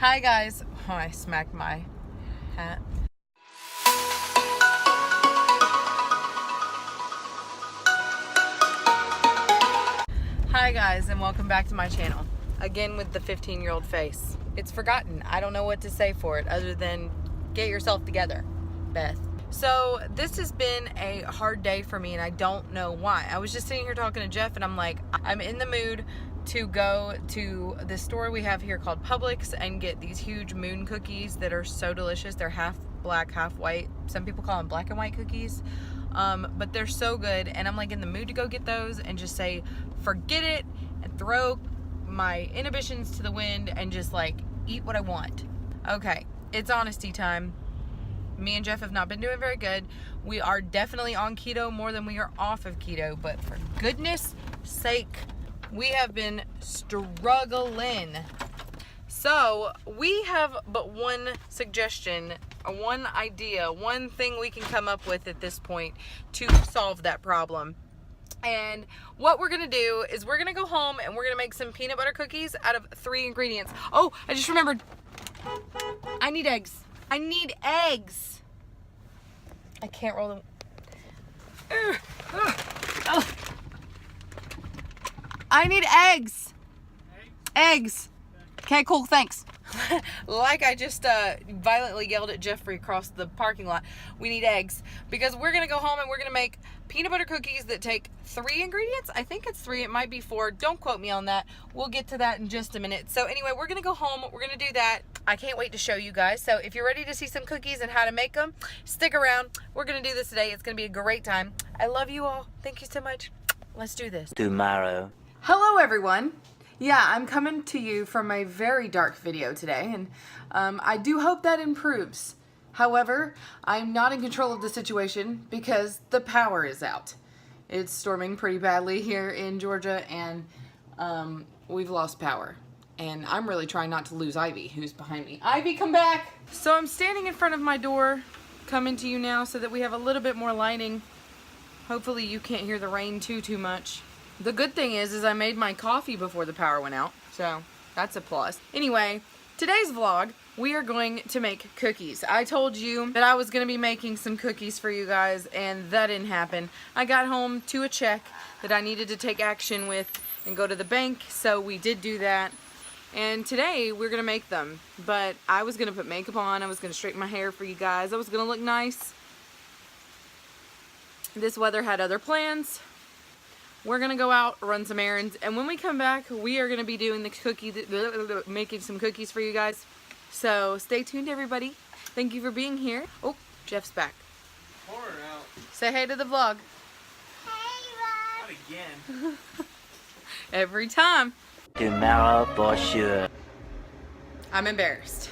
Hi guys. Oh, I smacked my hat. Hi guys, and welcome back to my channel. Again with the 15-year-old face. It's forgotten. I don't know what to say for it other than get yourself together, Beth. So this has been a hard day for me and I don't know why. I was just sitting here talking to Jeff and I'm like, I'm in the mood to go to the store we have here called Publix and get these huge moon cookies that are so delicious. They're half black, half white. Some people call them black and white cookies. But they're so good and I'm like in the mood to go get those and just say forget it and throw my inhibitions to the wind and just like eat what I want. Okay, it's honesty time. Me and Jeff have not been doing very good. We are definitely on keto more than we are off of keto, but for goodness sake, we have been struggling. So we have but one suggestion, one idea, one thing we can come up with at this point to solve that problem. And what we're gonna do is we're gonna go home and we're gonna make some peanut butter cookies out of 3 ingredients. Oh, I just remembered. I need eggs. I need eggs. I can't roll them. I need eggs. Eggs. Okay, cool, thanks. Like I just violently yelled at Jeffrey across the parking lot. We need eggs because we're gonna go home and we're gonna make peanut butter cookies that take 3 ingredients. I think it's 3, it might be 4. Don't quote me on that. We'll get to that in just a minute. So anyway, we're gonna go home, we're gonna do that. I can't wait to show you guys. So if you're ready to see some cookies and how to make them, stick around. We're gonna do this today. It's gonna be a great time. I love you all. Thank you so much. Let's do this. Tomorrow. Hello everyone. Yeah, I'm coming to you from a very dark video today, and I do hope that improves. However, I'm not in control of the situation because the power is out. It's storming pretty badly here in Georgia, and we've lost power. And I'm really trying not to lose Ivy, who's behind me. Ivy, come back! So I'm standing in front of my door, coming to you now so that we have a little bit more lighting. Hopefully you can't hear the rain too much. The good thing is I made my coffee before the power went out, so that's a plus. Anyway, today's vlog, we are going to make cookies. I told you that I was going to be making some cookies for you guys, and that didn't happen. I got home to a check that I needed to take action with and go to the bank, so we did do that. And today, we're going to make them. But I was going to put makeup on, I was going to straighten my hair for you guys, I was going to look nice. This weather had other plans. We're gonna go out, run some errands, and when we come back, we are gonna be doing the making some cookies for you guys. So stay tuned, everybody. Thank you for being here. Oh, Jeff's back. Pour her out. Say hey to the vlog. Hey, Not again. Every time. Tomorrow for sure. I'm embarrassed.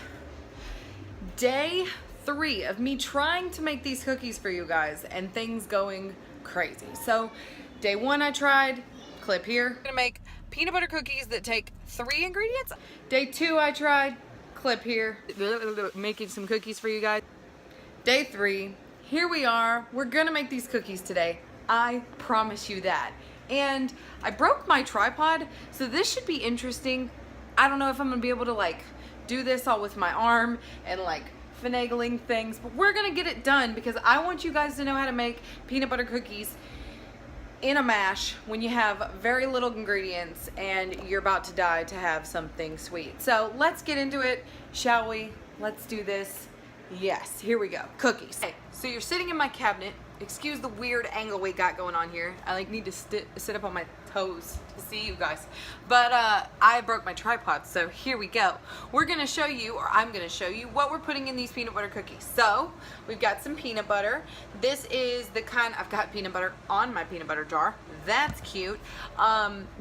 Day 3 of me trying to make these cookies for you guys and things going crazy. So day 1 I tried, clip here. I'm gonna make peanut butter cookies that take 3 ingredients. Day 2 I tried, clip here, making some cookies for you guys. Day 3, here we are. We're gonna make these cookies today. I promise you that. And I broke my tripod, so this should be interesting. I don't know if I'm gonna be able to like do this all with my arm and like finagling things, but we're gonna get it done because I want you guys to know how to make peanut butter cookies in a mash when you have very little ingredients and you're about to die to have something sweet. So let's get into it, shall we? Let's do this. Yes, here we go. Cookies. Okay, so you're sitting in my cabinet. Excuse the weird angle we got going on here. I like need to sit up on my toes to see you guys. But I broke my tripod, so here we go. We're gonna show you, or I'm gonna show you what we're putting in these peanut butter cookies. So we've got some peanut butter. This is the kind, I've got peanut butter on my peanut butter jar. That's cute.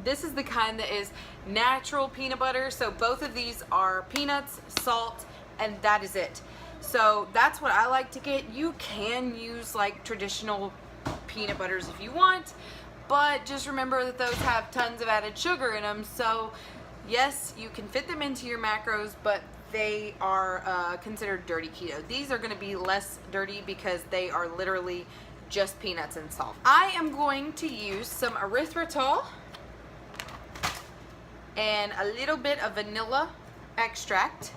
This is the kind that is natural peanut butter. So both of these are peanuts, salt, and that is it. So that's what I like to get. You can use like traditional peanut butters if you want, but just remember that those have tons of added sugar in them. So yes, you can fit them into your macros, but they are considered dirty keto. These are going to be less dirty because they are literally just peanuts and salt. I am going to use some erythritol and a little bit of vanilla extract.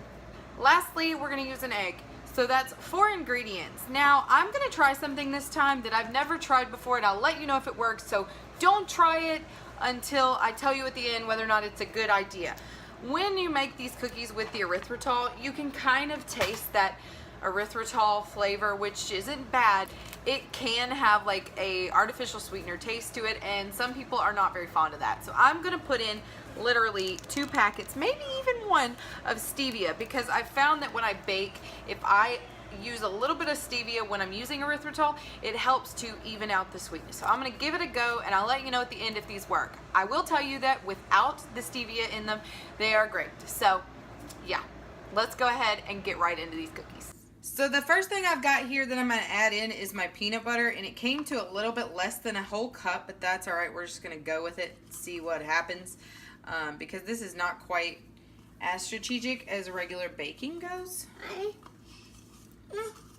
Lastly, we're gonna use an egg. So that's 4 ingredients. Now, I'm gonna try something this time that I've never tried before, and I'll let you know if it works. So don't try it until I tell you at the end whether or not it's a good idea. When you make these cookies with the erythritol, you can kind of taste that erythritol flavor, which isn't bad. It can have like a artificial sweetener taste to it, and some people are not very fond of that. So I'm gonna put in literally 2 packets, maybe even 1 of stevia, because I found that when I bake, if I use a little bit of stevia when I'm using erythritol, it helps to even out the sweetness. So I'm gonna give it a go, and I'll let you know at the end if these work. I will tell you that without the stevia in them, they are great. So yeah, let's go ahead and get right into these cookies. So the first thing I've got here that I'm gonna add in is my peanut butter, and it came to a little bit less than a whole cup, but that's all right. We're just gonna go with it, see what happens, because this is not quite as strategic as regular baking goes.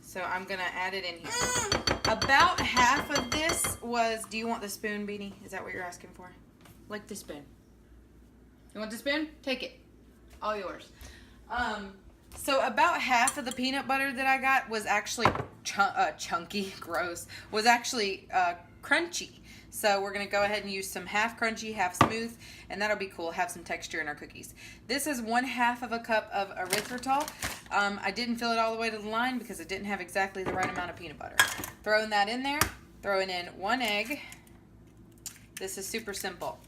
So I'm gonna add it in here. About half of this was, do you want the spoon, Beanie? Is that what you're asking for? Like the spoon. You want the spoon? Take it. All yours. So about half of the peanut butter that I got was actually chunky, gross, was actually crunchy. So we're gonna go ahead and use some half crunchy, half smooth, and that'll be cool, have some texture in our cookies. This is 1/2 of a cup of erythritol. I didn't fill it all the way to the line because it didn't have exactly the right amount of peanut butter. Throwing that in there, throwing in 1 egg. This is super simple.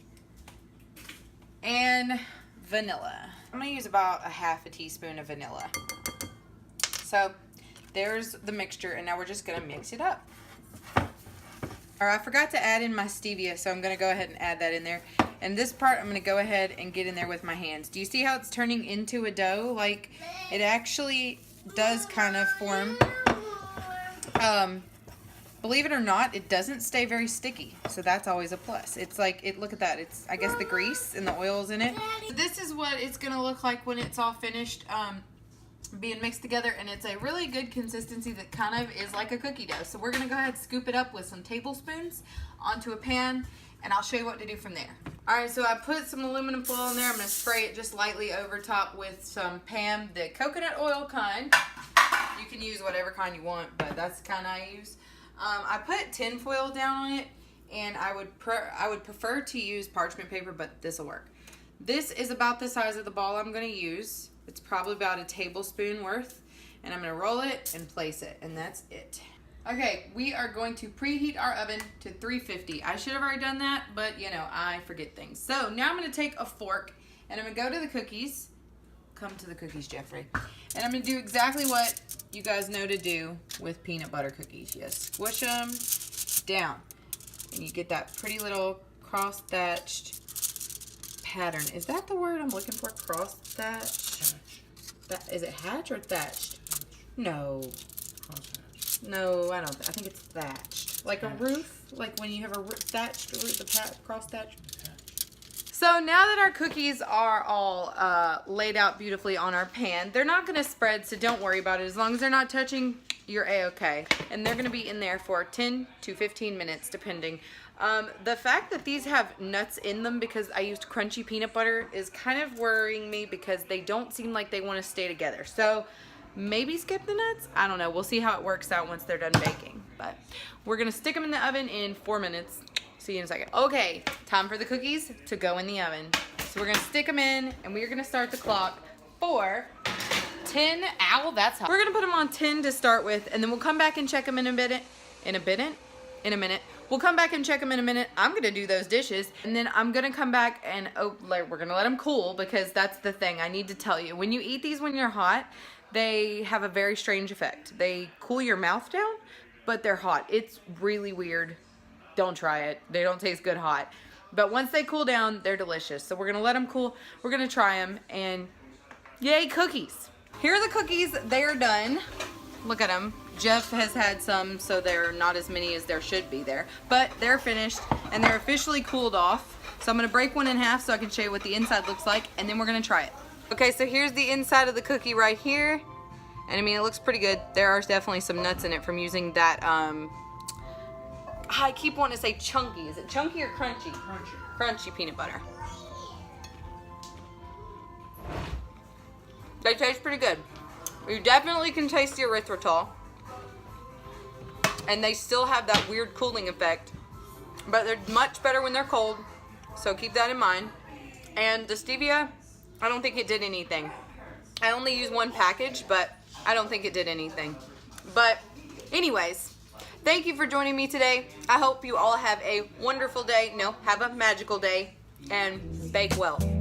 And vanilla. I'm gonna use about a 1/2 teaspoon of vanilla. So there's the mixture, and now we're just gonna mix it up. All right, I forgot to add in my stevia, so I'm gonna go ahead and add that in there. And this part, I'm gonna go ahead and get in there with my hands. Do you see how it's turning into a dough? Like, it actually does kind of form. Believe it or not, it doesn't stay very sticky, so that's always a plus. It's like, look at that. It's, I guess, the grease and the oils in it. So this is what it's gonna look like when it's all finished being mixed together, and it's a really good consistency that kind of is like a cookie dough. So we're gonna go ahead and scoop it up with some tablespoons onto a pan, and I'll show you what to do from there. All right, so I put some aluminum foil in there. I'm gonna spray it just lightly over top with some Pam, the coconut oil kind. You can use whatever kind you want, but that's the kind I use. I put tin foil down on it, and I would prefer to use parchment paper, but this will work. This is about the size of the ball I'm gonna use. It's probably about a tablespoon worth, and I'm gonna roll it and place it, and that's it. Okay, we are going to preheat our oven to 350. I should have already done that, but you know, I forget things. So now I'm gonna take a fork, and I'm gonna go to the cookies. Come to the cookies, Jeffrey. And I'm gonna do exactly what you guys know to do with peanut butter cookies. Yes, squish them down, and you get that pretty little cross-thatched pattern. Is that the word I'm looking for? Cross-thatched? Is it hatch or thatched? No. No, I don't. I think it's thatched. Like a roof? Like when you have a thatched roof, the cross-thatched? So now that our cookies are all laid out beautifully on our pan, they're not going to spread, so don't worry about it. As long as they're not touching, you're a-okay. And they're going to be in there for 10 to 15 minutes, depending. The fact that these have nuts in them because I used crunchy peanut butter is kind of worrying me because they don't seem like they want to stay together. So maybe skip the nuts? I don't know. We'll see how it works out once they're done baking. But we're going to stick them in the oven in 4 minutes. See you in a second. Okay, time for the cookies to go in the oven. So we're gonna stick them in, and we're gonna start the clock for 10. Ow, that's hot. We're gonna put them on 10 to start with, and then we'll come back and check them in a minute. In a minute. We'll come back and check them in a minute. I'm gonna do those dishes, and then I'm gonna come back and we're gonna let them cool, because that's the thing I need to tell you. When you eat these when you're hot, they have a very strange effect. They cool your mouth down, but they're hot. It's really weird. Don't try it. They don't taste good hot. But once they cool down, they're delicious. So we're going to let them cool. We're going to try them. And yay, cookies. Here are the cookies. They are done. Look at them. Jeff has had some, so they're not as many as there should be there. But they're finished, and they're officially cooled off. So I'm going to break one in half so I can show you what the inside looks like, and then we're going to try it. Okay, so here's the inside of the cookie right here. And I mean, it looks pretty good. There are definitely some nuts in it from using that, I keep wanting to say chunky. Is it chunky or crunchy? Crunchy. Crunchy peanut butter. They taste pretty good. You definitely can taste the erythritol. And they still have that weird cooling effect. But they're much better when they're cold. So keep that in mind. And the stevia, I don't think it did anything. I only used one package, but I don't think it did anything. But anyways, thank you for joining me today. I hope you all have a wonderful day. No, have a magical day. And bake well.